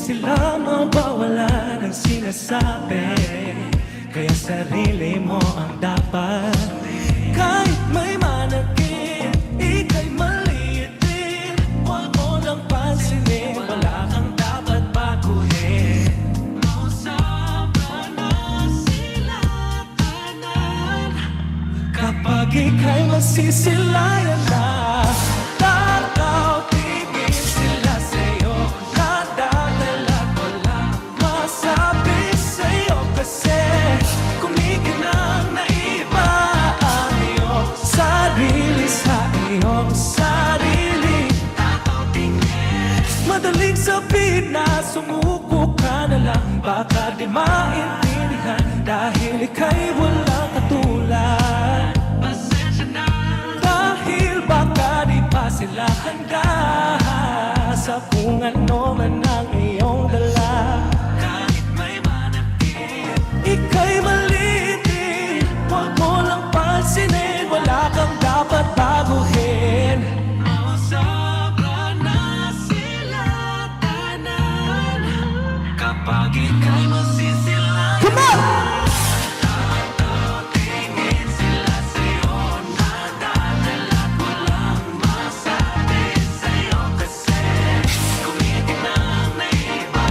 sila mawawala ng sinasabi, kaya sarili mo ang dapat. Kahit may manakit, ika'y maliit din. Huwag mo lang pansinin, wala kang dapat baguhin. Mausapra na sila kanan. Kapag ika'y masisilayan na, takaw tingin sila sa'yo. Nadadala ko lang masabi sa'yo, kasi kumikinang naiba ang iyong sarili sa iyong sarili. Takaw tingin. Madaling sabihin na sumuko ka na lang, baka di maintindihan dahil ika'y walang katulad. Pasensya na, dahil baka di pa sila handa sa kung ano man ang iyong dala. Kahit may manakit, ika'y malitin. Huwag mo lang pansinin, wala kang dapat baguhin. Mausapra na sila kanan. Kapag ika'y masisilayan, come on! Tingin sila sa'yo, nadadala ko lang masabi sa'yo, kasi kumikinang naiba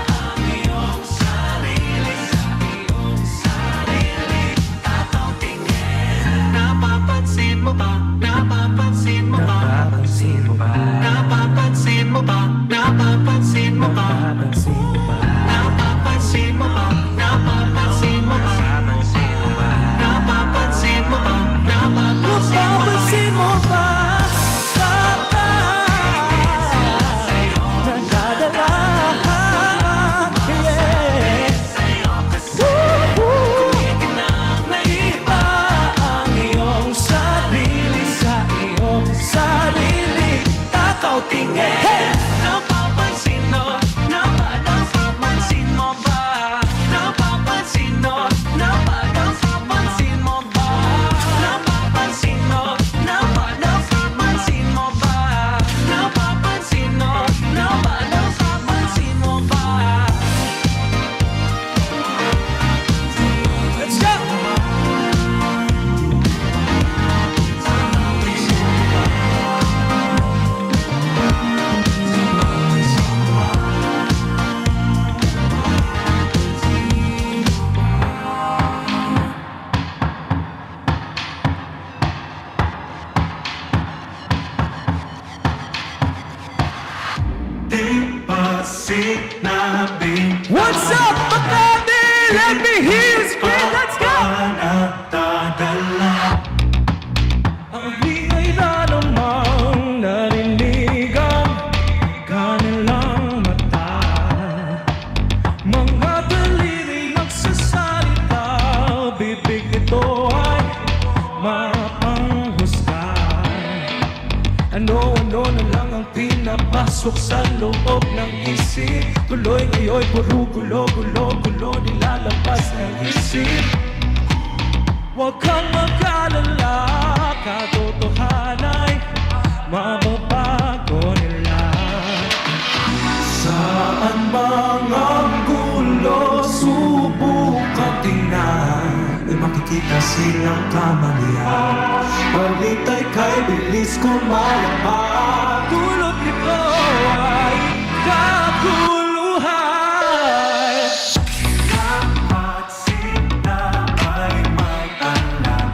ang iyong sarili sa iyong sarili. Takaw tingin. Napapansin mo ba? Napapansin mo ba? Napapansin mo ba? Napapansin mo ba? Napapansin mo ba? Napapansin mo ba? Napapansin mo ba? Napapansin mo ba? Napapansin mo ba? Napapansin mo ba? Nagdadala, yeah. Kumikinang naiba ang iyong sarili sa iyong sarili. Takaw tingin. Napapansin mo, napapansin mo ba? Napapansin mo, napapansin mo ba? Napapansin mo, napapansin mo ba? Napapansin mo, napapansin mo ba? Let's go! Di ba sinabi? What's up, Makati? Let me hear you scream. Let's go! Nadadala. Ang hingay na namang narinigan kanilang mata. Mga daliri nagsasalita, bibig ito ay mapanghusay. Ano-ano na lang ang pinapasok sa loob ng isip. Tuloy ngayon puro gulo-gulo-gulo nilalabas ng isip. Huwag kang mag-alala, katotohanan ay mababago nila. Saan bang ang gulo? Subukan tingnan, may makikita silang kamalian. Balitay kay bilis kumalapag, dulot nito ay kaguluhan. Dapat sila ay may alam,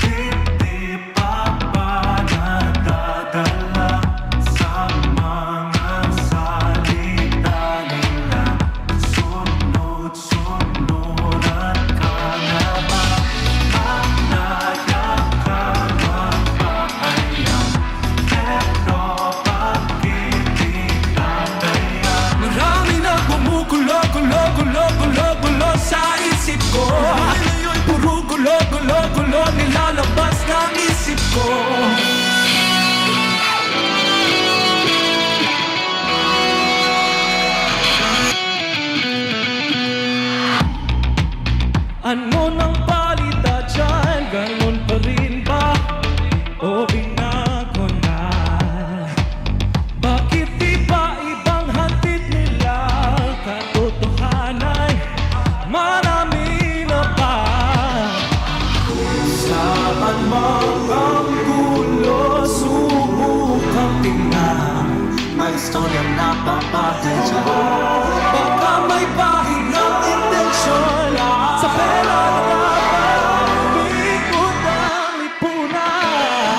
hindi pa ba nadadala sa mga salita nila. Sunod-sunod at kalaban, ang nayak ka magpahayag, pero bakit di tatayan? Baka may pahingang intensyon sa pera na ikot ang lipunan.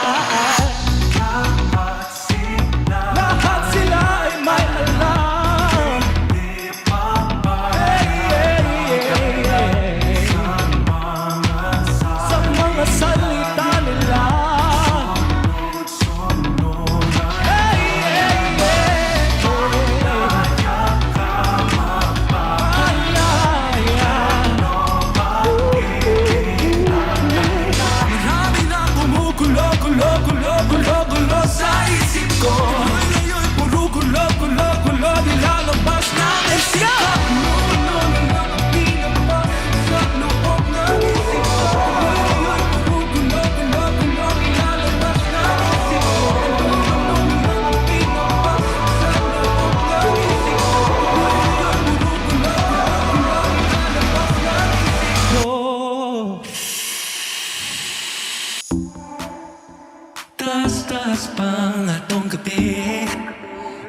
Lahat sila ay may alam, sa mga salita nila. Gulo sa isip ko. Ngayon puro gulo nilalabas ng isip ko. Di na ba sa loob ng isip ko. Ngayon puro gulo nilalabas ng isip ko. Di na ba sa loob ng isip ko. Ngayon puro gulo nilalabas ng isip ko. Taas pang atong gabi,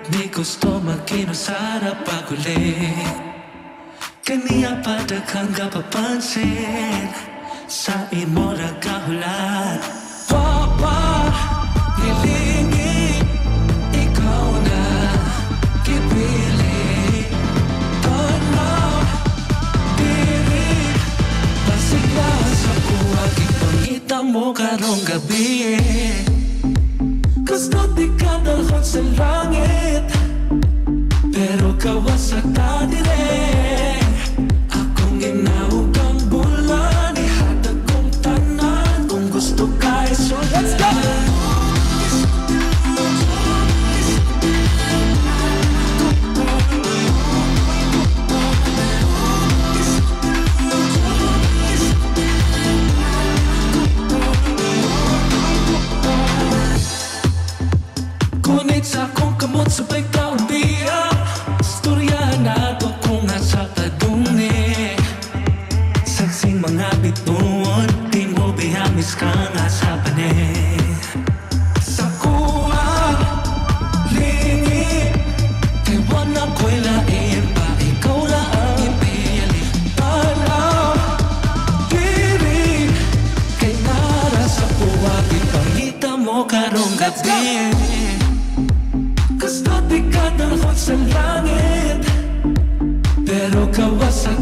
di gusto magkinusarap pag-uli. Kaniya pa daghang kapapansin sa imo ra kahulat. Papa, hilingi, ikaw na kipili. Tanaw, diri, pasigla sa buwag, ipangita mo karong gabi. Gusto di ka dalhon sa langit, pero kawasak ka dire. Akong ginawag ang bulan, ihatag kong tanan, kung gusto ka isunod. Let's go! Ngunit sa akong kamot sabay ka umiyak. Storyahan na ito kung nasa kadungni. Saksing mga bituon, di mo bihamis ka nga sa pane. Sa kuha, lingi, iwan ako'y lain pa, ikaw na ang ipili. Tanaw, diri, kay nara sa buwag, ipangita mo karong gabi. Gusto di ka dalhon sa langit, pero kawasak